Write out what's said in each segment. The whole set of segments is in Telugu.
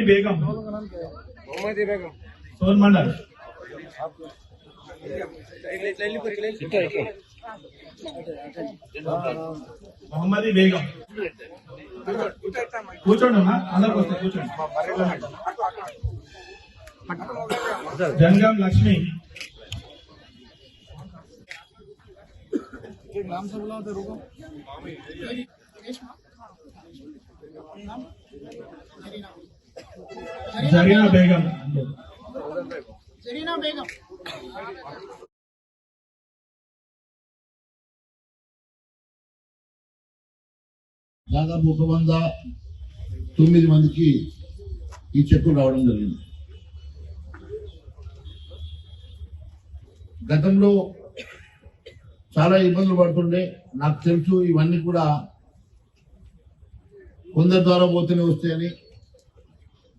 बेगम सोन मंडल मोहम्मदी बेगम కూర్చోండి అమ్మా అందరూ కూర్చోండి జంగం లక్ష్మి नाम से बोला तो रुको जरीना बेगम దాదాపు 109 మందికి ఈ చెక్కులు రావడం జరిగింది. గతంలో చాలా ఇబ్బందులు పడుతుండే నాకు తెలుసు. ఇవన్నీ కూడా కొందరి ద్వారా పోతేనే వస్తాయని,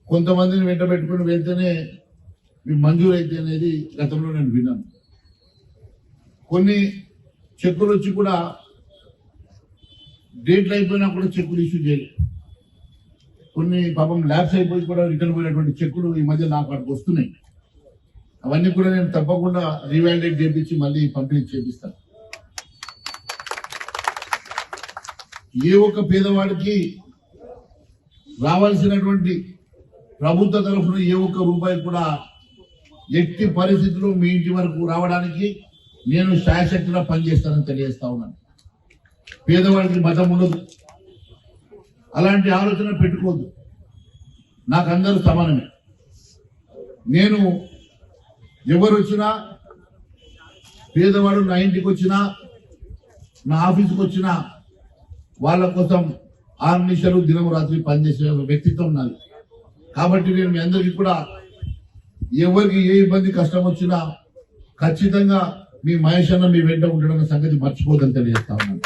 కొంతమందిని వెంట పెట్టుకుని వెళ్తేనే మంజూరు అయితే అనేది గతంలో నేను విన్నాను. కొన్ని చెక్కులు వచ్చి కూడా డేట్లు అయిపోయినా కూడా చెక్కులు ఇష్యూ చేయలేదు. కొన్ని పాపం ల్యాబ్స్ అయిపోయి కూడా రిటర్న్ పోయినటువంటి చెక్కులు ఈ మధ్య నాకు అక్కడికి వస్తున్నాయి. అవన్నీ కూడా నేను తప్పకుండా రీవాలిడేట్ చేయించి మళ్ళీ పంపిణీ చేపిస్తాను. ఏ ఒక్క పేదవాడికి రావాల్సినటువంటి ప్రభుత్వ తరఫున ఏ ఒక్క రూపాయి కూడా ఎట్టి పరిస్థితుల్లో మీ ఇంటి వరకు రావడానికి నేను శాయశక్తిగా పనిచేస్తానని తెలియజేస్తా ఉన్నాను. పేదవాడికి మతం ఉండదు, అలాంటి ఆలోచన పెట్టుకోవద్దు. నాకు అందరూ సమానమే. నేను ఎవరు వచ్చినా, పేదవాడు నా ఇంటికి వచ్చినా, నా ఆఫీసుకు వచ్చినా వాళ్ళ కోసం 6 నిమిషాలు దినం రాత్రి పనిచేసే వ్యక్తిత్వం నాది. కాబట్టి నేను మీ అందరికీ కూడా ఎవరికి ఏ ఇబ్బంది కష్టం వచ్చినా ఖచ్చితంగా మీ మహేష్ అన్న మీ వెంట ఉండడం సంగతి మర్చిపోదని తెలియజేస్తా ఉన్నాను.